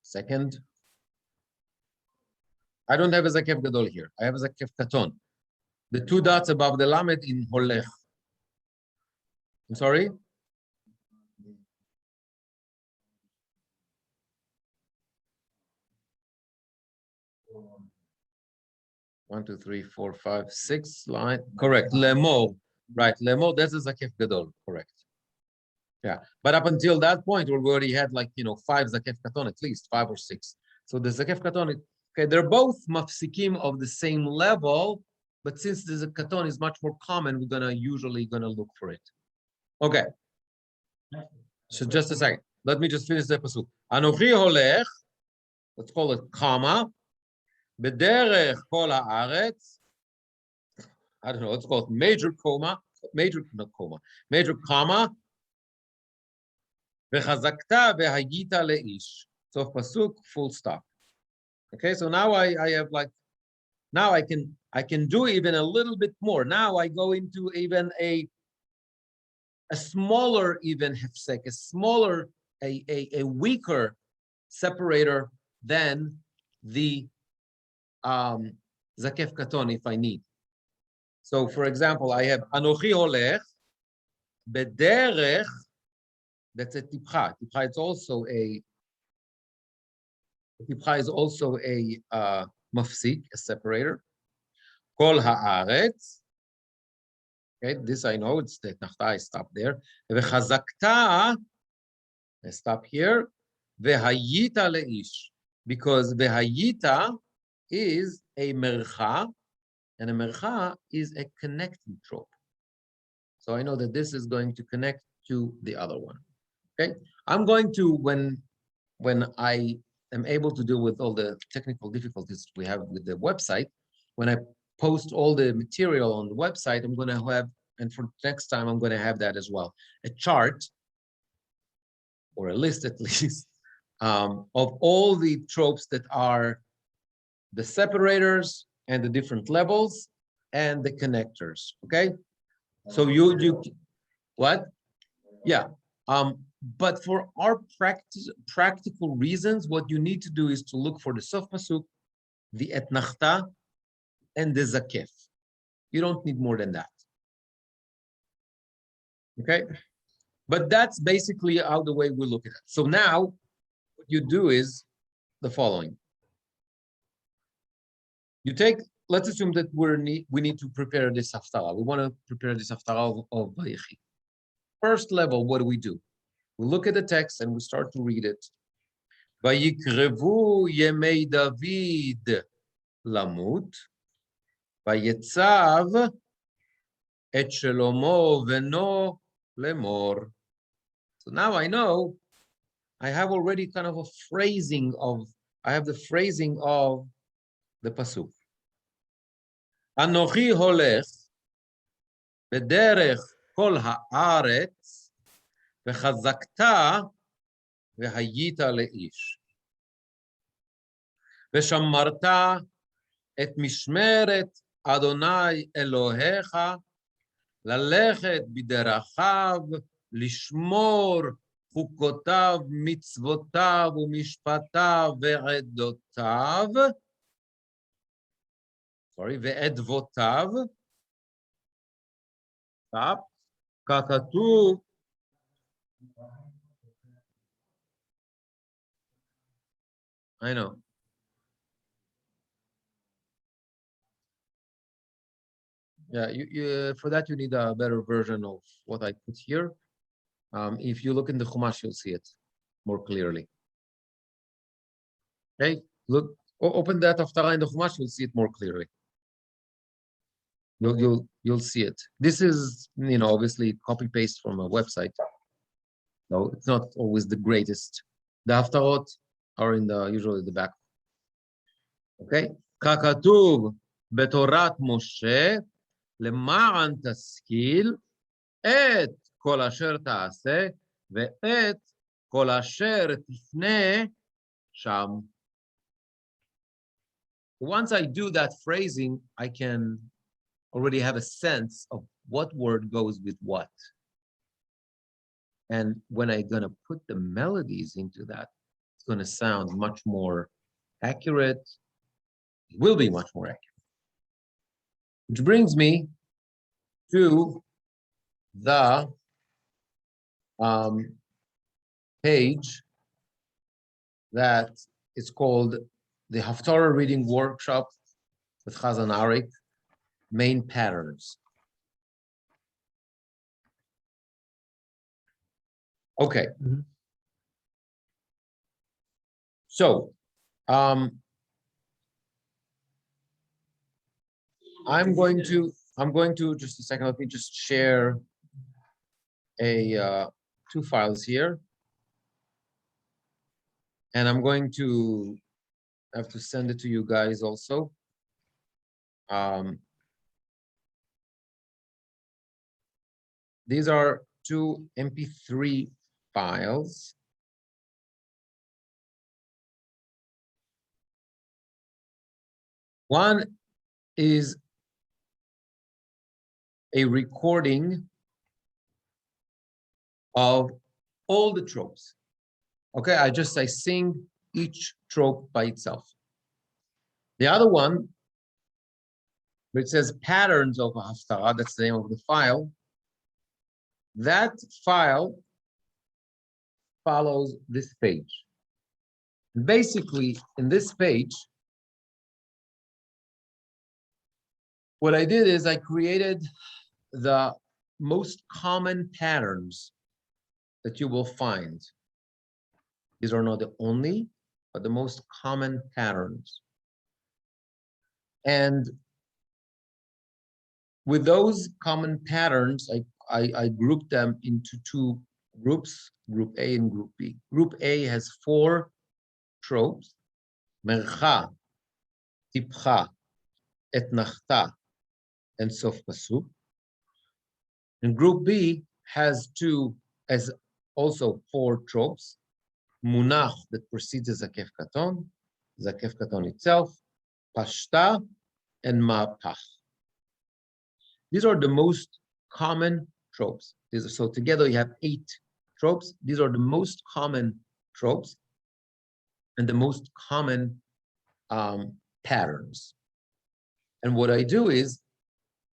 Second. I don't have a zakef gadol here. I have a zakef katon. The 2 dots above the lamed in holech. I'm sorry? One, two, three, four, five, 6 line. Correct. Lemor. Right. Lemor, that's a zakef gadol. Correct. Yeah. But up until that point, we already had 5 zakef katon, at least 5 or 6. So the zakef katon, okay, they're both mafsikim of the same level, but since the katon is much more common, we're usually gonna look for it. Okay. So just a second. Let me just finish the pasuk. Anochi holech. Let's call it comma. Bederech kol haaretz. I don't know. Let's call it major comma. Major comma. Vechazakta vehayita leish. So pasuk full stop. Okay. So now I have now I can do even a little bit more. Now I go into even a smaller even hefsek, a smaller, a weaker separator than the zakef katon if I need. So for example, I have anochi holech bederech. That's a tipcha. Tipcha is also a mafsik, a separator. Kol haaretz. Okay, this I know, it's the nachta, I stop there. Vechazakta, I stop here. Vehayita leish, because vehayita is a mercha, and a mercha is a connecting trope. So I know that this is going to connect to the other one. Okay, I'm going to, when I am able to deal with all the technical difficulties we have with the website, when I post all the material on the website, I'm going to have, and for next time, I'm going to have that as well, a chart, or a list at least, of all the tropes that are the separators and the different levels and the connectors, okay? So you what? Yeah. But for our practical reasons, what you need to do is to look for the sof pasuk, the etnachta, and the zakef. You don't need more than that. Okay? But that's basically how the way we look at it. So now, what you do is the following. You take, let's assume that we need to prepare this haftarah. We want to prepare this haftarah of Vayechi. First level, what do? We look at the text and we start to read it. Vayikrevu yemei David lamut, vayetzav et Shlomo veno lemor. So now I know I have already kind of a phrasing of, I have the phrasing of the pasuk. Anochi holech bederech kol haaretz vechazakta vehayita leish veshamarta et mishmeret Adonai Elohecha lalechet biderachav lishmor chukotav mitzvotav umishpatav ve'edotav sorry, ve'edvotav, stop, kakatuv, I know. Yeah, for that you need a better version of what I put here. If you look in the Chumash, you'll see it more clearly. Okay, look, open that Haftarah in the Chumash, you'll see it more clearly. You'll see it. This is, obviously copy paste from a website. So it's not always the greatest. The Haftarot are usually the back. Okay, kakatuv betorat Moshe למען תשכיל את כל אשר תעשה ואת כל אשר תפנה שם. Once I do that phrasing, I can already have a sense of what word goes with what. And when I'm going to put the melodies into that, it's going to sound much more accurate. It will be much more accurate. Which brings me to the page that is called the Haftarah Reading Workshop with Chazan Arik, Main Patterns. Okay. Mhm. So, I'm going to just a second. Let me just share two files here, and I'm going to have to send it to you guys also. These are two MP3 files. One is a recording of all the tropes. Okay, I sing each trope by itself. The other one, which says patterns of a haftarah, that's the name of the file. That file follows this page. Basically, in this page, what I did is I created the most common patterns that you will find. These are not the only, but the most common patterns. And with those common patterns, I grouped them into two groups, Group A and Group B. Group A has 4 tropes, Mercha, Tipcha, Etnachta, and Sof Pasuk. And Group B has also 4 tropes, Munach, that precedes the Zakef Katon itself, Pashta, and Ma'apach. These are the most common tropes. So together you have 8 tropes. These are the most common tropes and the most common patterns. And what I do is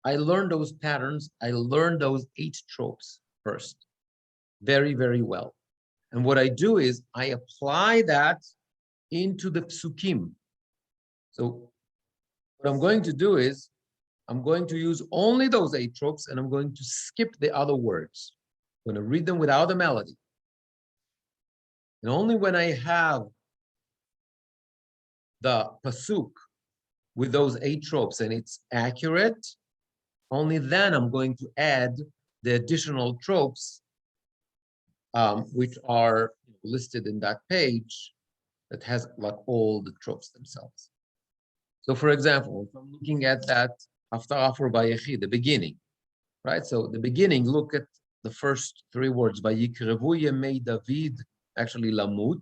I learn those patterns. I learn those 8 tropes first, very, very well. And what I do is I apply that into the psukim. So what I'm going to do is I'm going to use only those 8 tropes and I'm going to skip the other words. I'm going to read them without the melody. And only when I have the pasuk with those 8 tropes and it's accurate, only then I'm going to add the additional tropes, which are listed in that page that has like all the tropes themselves. So for example, if I'm looking at that Haftarah for Vayechi, the beginning, right? So the beginning, look at the first 3 words, Vayikrevu Yemei David, actually Lamut,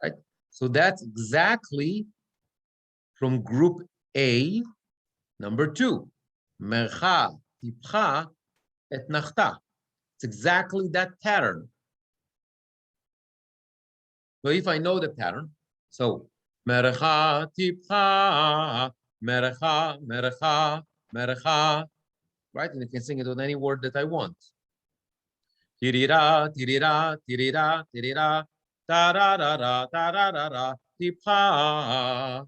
right? So that's exactly from Group A, number 2, Mercha, Tipcha, Etnachta. It's exactly that pattern. So if I know the pattern, so Mercha, Tipcha, merecha, merecha, merecha, right? And you can sing it with any word that I want. Tirira, tirira, tirira, tirira, tararara, tararara, tipcha,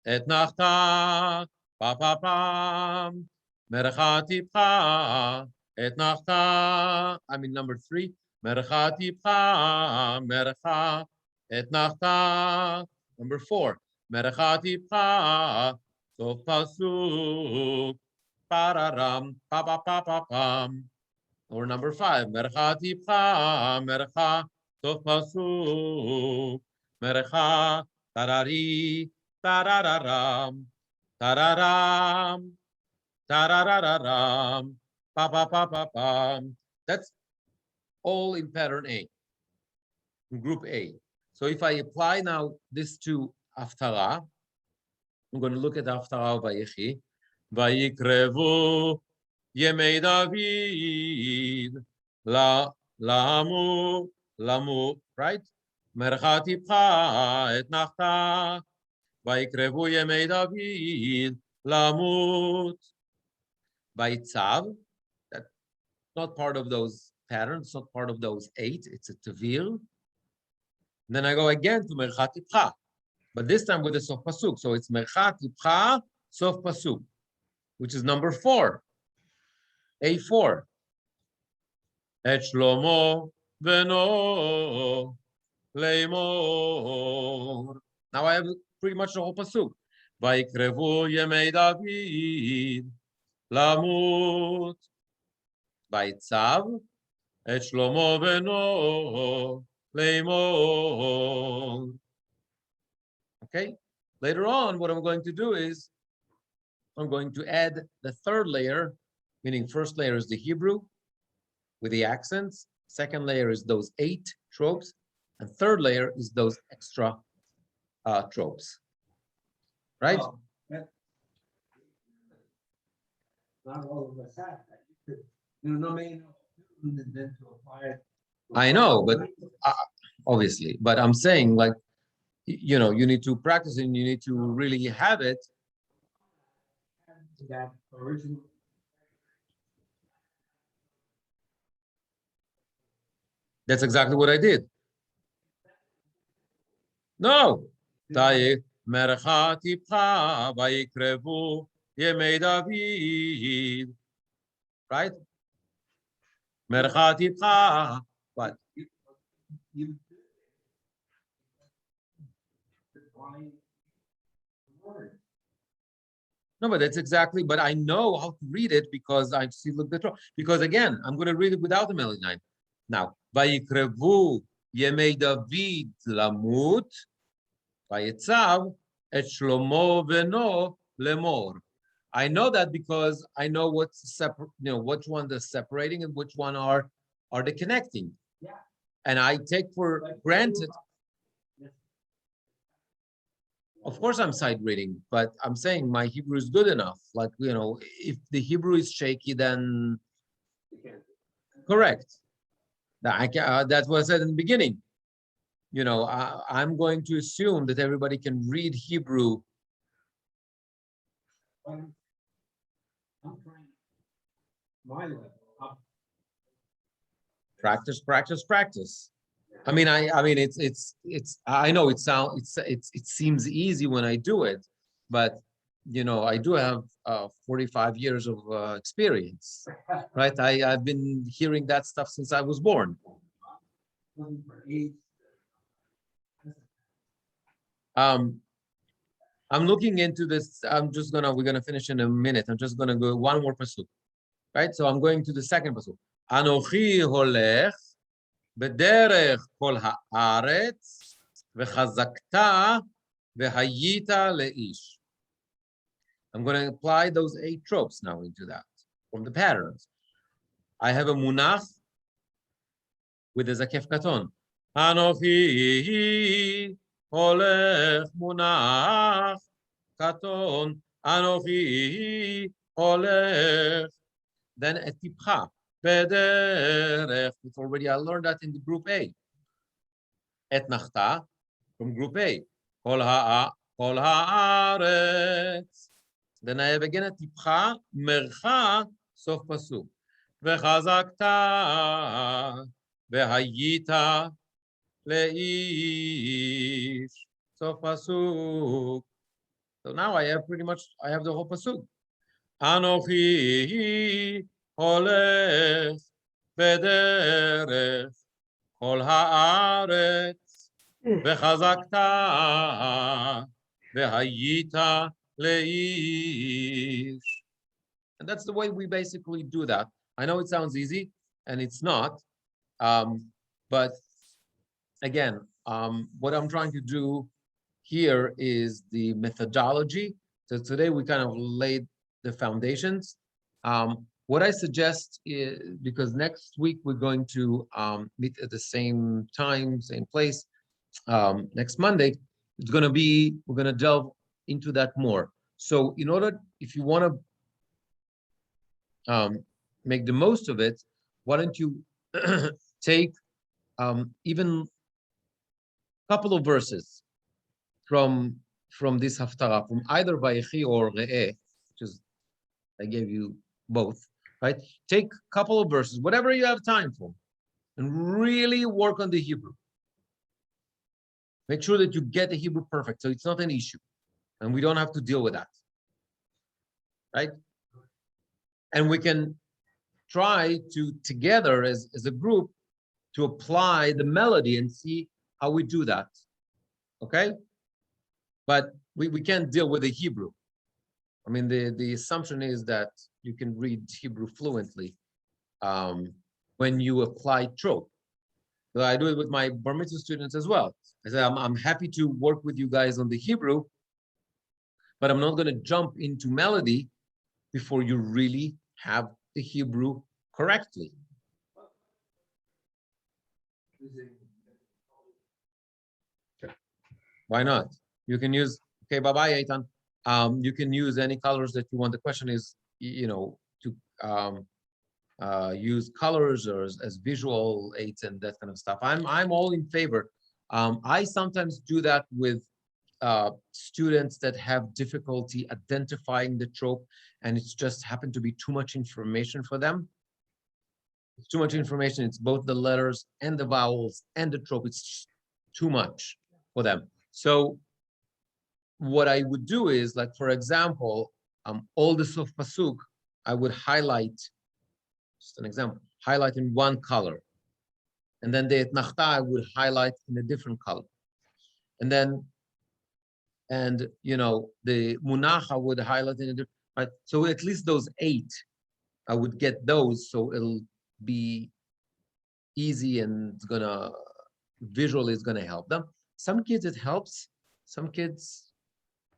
etnachta, pa pa pam, merecha tipcha, etnachta. I mean number 3, merecha tipcha, merecha, etnachta. Number 4, merecha tipcha, sof pasuk, pararam, pa pa pa pa pam. Or number 5, mercha tipcha, mercha sof pasuk, mercha tarari, tarararam, tararam, tarararam, pa pa pa pa pam. That's all in pattern A, in group A. So if I apply now this to Haftarah, I'm going to look at Haftarah Vayechi, Vayikrevu Yemei David, lamu, right? Mercha tipcha et nachta, vayikrevu Yemei David, lamut. Vayitzav, that's not part of those patterns, not part of those 8, it's a tevil. Then I go again to mercha tipcha, but this time with the sof pasuk. So it's mercha tipcha, sof pasuk, which is number 4. A4. Et Shlomo veno leimor. Now I have pretty much the whole pasuk. Vayikrevu Yemei David lamut. Vayitzav et Shlomo veno leimor. Okay. Later on, what I'm going to do is I'm going to add the 3rd layer, meaning first layer is the Hebrew with the accents. Second layer is those 8 tropes. And 3rd layer is those extra tropes. Right? Well, not all of us have that. You may know then to apply it. I know, but obviously, but I'm saying like, you know, you need to practice and you need to really have it. That original. That's exactly what I did. No. Right? What? No, but that's exactly, but I know how to read it because I see look the trope. Because again, I'm going to read it without the melody line. Now, Vayikrevu Yemei David lamut, Vayetzav et Shlomo veno lemor. I know that because I know what's separate, you know, which one they're separating and which one are they connecting. Yeah. And I take for granted. Of course, I'm sight reading, but I'm saying my Hebrew is good enough. Like, you know, if the Hebrew is shaky, then correct. That's what I said in the beginning. You know, I'm going to assume that everybody can read Hebrew. I'm trying my level up. Practice, practice, practice. I mean, it's. I know it seems easy when I do it, but you know, I do have 45 years of experience, right? I've been hearing that stuff since I was born. I'm looking into this. We're gonna finish in a minute. I'm just gonna go one more pasuk, right? So I'm going to the second pasuk. Anochi holech bederech kol haaretz v'chazakta v'hayita leish. I'm going to apply those 8 tropes now into that from the patterns. I have a munach with a zakef katon. Anochi holech munach katon. Anochi holech. Then a tipcha. Bederech. Already I learned that in the group A. Et nachta from group A. Kol haaretz Then I have again a tipcha, mercha, sof pasuk. וחזקת והיית לאיש. סוף pasuk. So now I have pretty much, I have the whole pasuk. אנוכי הולך בדרך כל הארץ, וחזקת והיית לאיש. And that's the way we basically do that. I know it sounds easy, and it's not. But again, what I'm trying to do here is the methodology. So today we kind of laid the foundations. What I suggest is, because next week we're going to meet at the same time, same place, next Monday, it's going to be, we're going to delve into that more. So in order, if you want to make the most of it, why don't you take even a couple of verses from this Haftarah, from either Vayechi or Re'eh, which is, I gave you both, right? Take a couple of verses, whatever you have time for, and really work on the Hebrew. Make sure that you get the Hebrew perfect, so it's not an issue, and we don't have to deal with that, right? And we can try to, together as a group, to apply the melody and see how we do that, okay? But we can't deal with the Hebrew. I mean, the assumption is that you can read Hebrew fluently when you apply trope. So I do it with my bar mitzvah students as well. I say, I'm happy to work with you guys on the Hebrew, but I'm not going to jump into melody before you really have the Hebrew correctly. Why not? You can use, okay, bye-bye, Eitan. You can use any colors that you want. The question is, to use colors or as visual aids and that kind of stuff. I'm all in favor. I sometimes do that with students that have difficulty identifying the trope, and it's just happened to be too much information for them. It's too much information. It's both the letters and the vowels and the trope. It's too much for them. So what I would do is, like, for example, all the sof pasuk, I would highlight, just an example, highlight in one color. And then the etnachta, I would highlight in a different color. And then, the munach, I would highlight in a different, right? So at least those 8, I would get those, so it'll be easy and it's gonna, visually it's gonna help them. Some kids it helps, some kids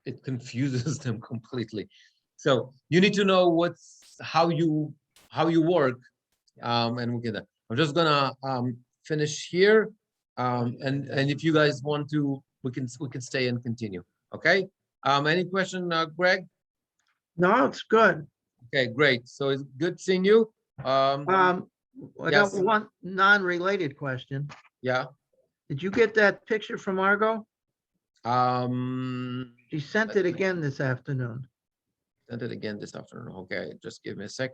it confuses them completely. So you need to know how you work, and we can. I'm just gonna finish here, and if you guys want to, we can stay and continue. Okay. Any question, Greg? No, it's good. Okay, great. So it's good seeing you. I Yes. got one non-related question. Yeah. Did you get that picture from Argo? Um, She sent it again this afternoon. Send it again this afternoon. Okay, just give me a sec.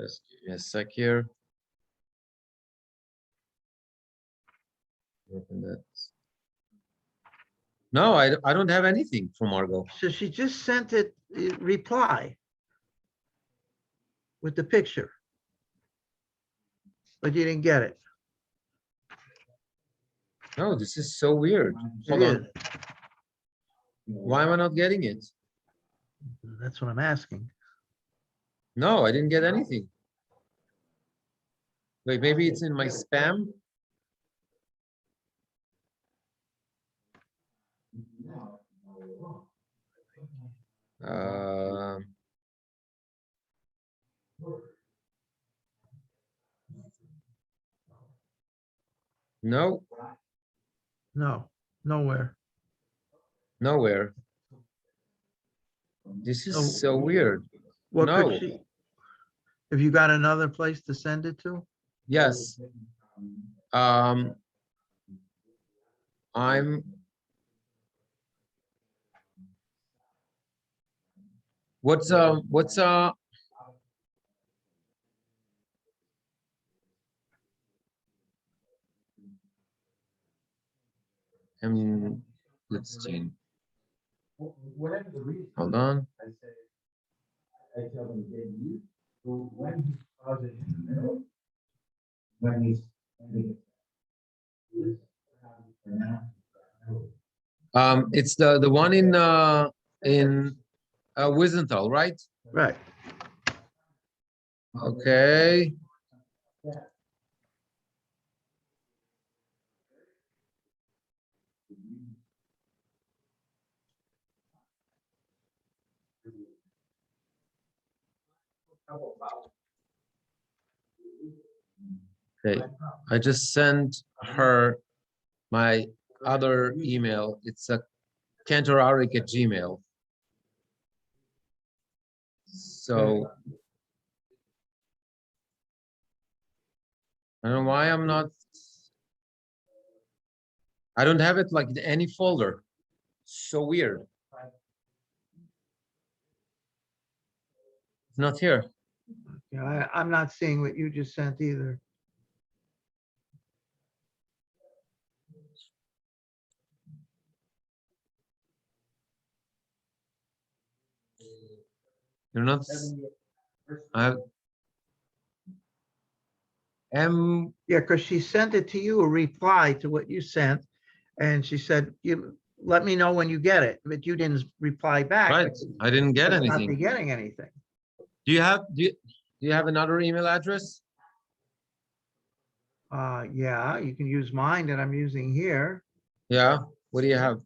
Just give me a sec here. Open that. No, I don't have anything from Argo. So she just sent it, reply with the picture. But you didn't get it. No, this is so weird. Hold It on. is. Why am I not getting it? That's what I'm asking. No, I didn't get anything. Wait, maybe it's in my spam. No, No, nowhere. nowhere. This Oh. is so weird. What No. could she? Have you got another place to send it to? Yes. What's let's see. Whatever the reason. Hold on. I say, I tell them they use, so when he draws it in the middle, when he's ending it. It's the one in Wiesenthal, right? Right. Okay. Okay, I just sent her my other email. It's a cantorarik@gmail. So I don't know why I'm not. I don't have it like in any folder. So weird. It's not here. Yeah, I'm not seeing what you just sent either. You're not. I am. Yeah, because she sent it to you, a reply to what you sent. And she said, you let me know when you get it, but you didn't reply back. Right. I didn't get Must not be anything. getting anything. Do you have another email address? Yeah, you can use mine that I'm using here. Yeah. What do you have?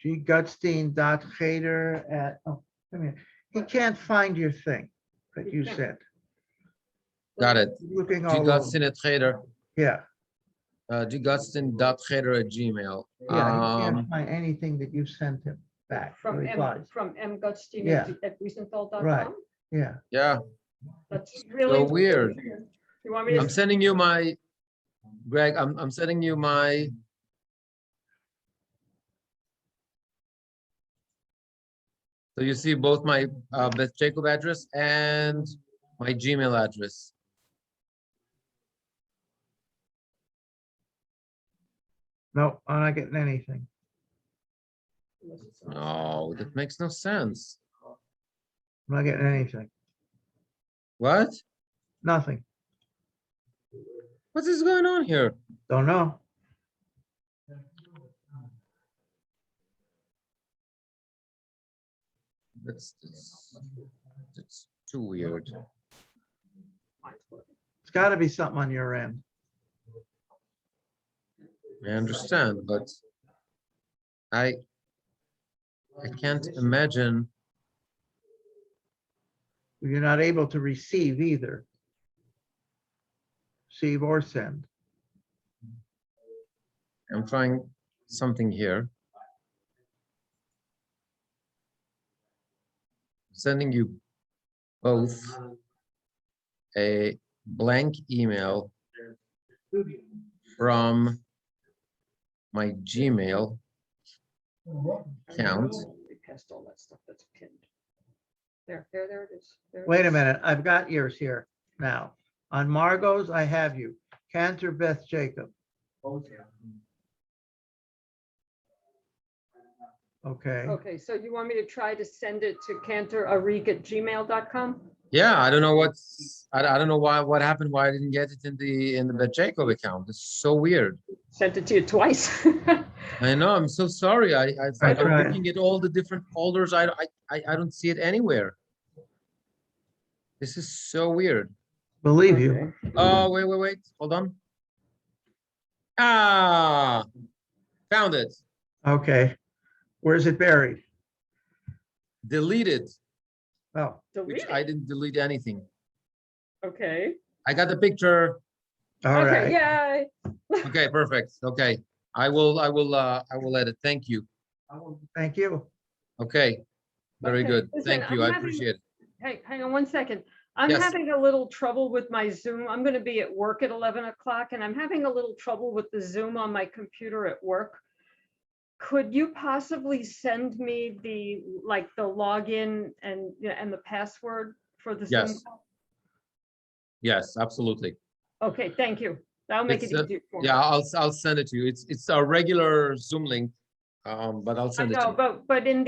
Gutstein.hader oh, come here. He can't find your thing that you sent. Got it. Looking all over. Gutstein@Hader. Yeah, Gutstein.hader@gmail. yeah, he can't find anything that you sent him back. From replies. M Gutstein Yeah. at Wiesenthal.com? Right. Yeah, Yeah. That's really So weird. You want me to? I'm sending you my, Greg, I'm sending you my. So you see both my Beth Jacob address and my Gmail address. no, I'm not getting anything. No, that makes no sense. I'm not getting anything. What? Nothing. What is going on here? Don't know. That's too weird. It's got to be something on your end. I understand, but I can't imagine. You're not able to receive either. Receive or send. I'm trying something here. Sending you both a blank email from my Gmail account. We passed all that stuff that's pinned. There it is. There it Wait a is. minute, I've got yours here now. On Margot's, I have you. Cantor Beth Jacob. Okay, Okay, so you want me to try to send it to cantorarik@gmail.com? Yeah, I don't know I don't know what happened, why I didn't get it in the Beth Jacob account. It's so weird. Sent it to you twice. I know, I'm so sorry. I'm tried. looking at all the different folders. I don't see it anywhere. This is so weird. believe you. Okay. Oh, wait. Hold on. Ah, found it. Okay, where's it buried? Deleted, Oh, which Delete I it. didn't delete anything. Okay. I got the picture. all Okay, right. yay. Okay, perfect. Okay. I will edit. Thank you. Thank you. Okay. Very Okay, good. listen, Thank you. I'm I having- appreciate it. Hey, hang on one second. I'm Yes. having a little trouble with my Zoom. I'm going to be at work at 11 o'clock and I'm having a little trouble with the Zoom on my computer at work. Could you possibly send me the, like, the login and, and the password for the Zoom Yes. call? Yes, absolutely. Okay, thank you. That'll make it It's, easier for me. Yeah, I'll send it to you. It's a regular Zoom link, but I'll I send it to know, you. but in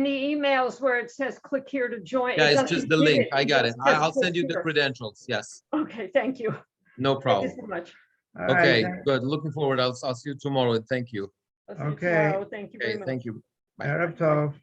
the emails where it says click here to join. Yeah, it it's doesn't just the give link. I got it. just says I'll click send you the here. credentials. Yes, Okay, thank you. no Thank you problem. so much. All right, Okay, then. good. Looking forward. I'll see you tomorrow. And thank you. I'll see you Okay. tomorrow. Thank you very Okay, much. thank you. Bye. Erev Tov.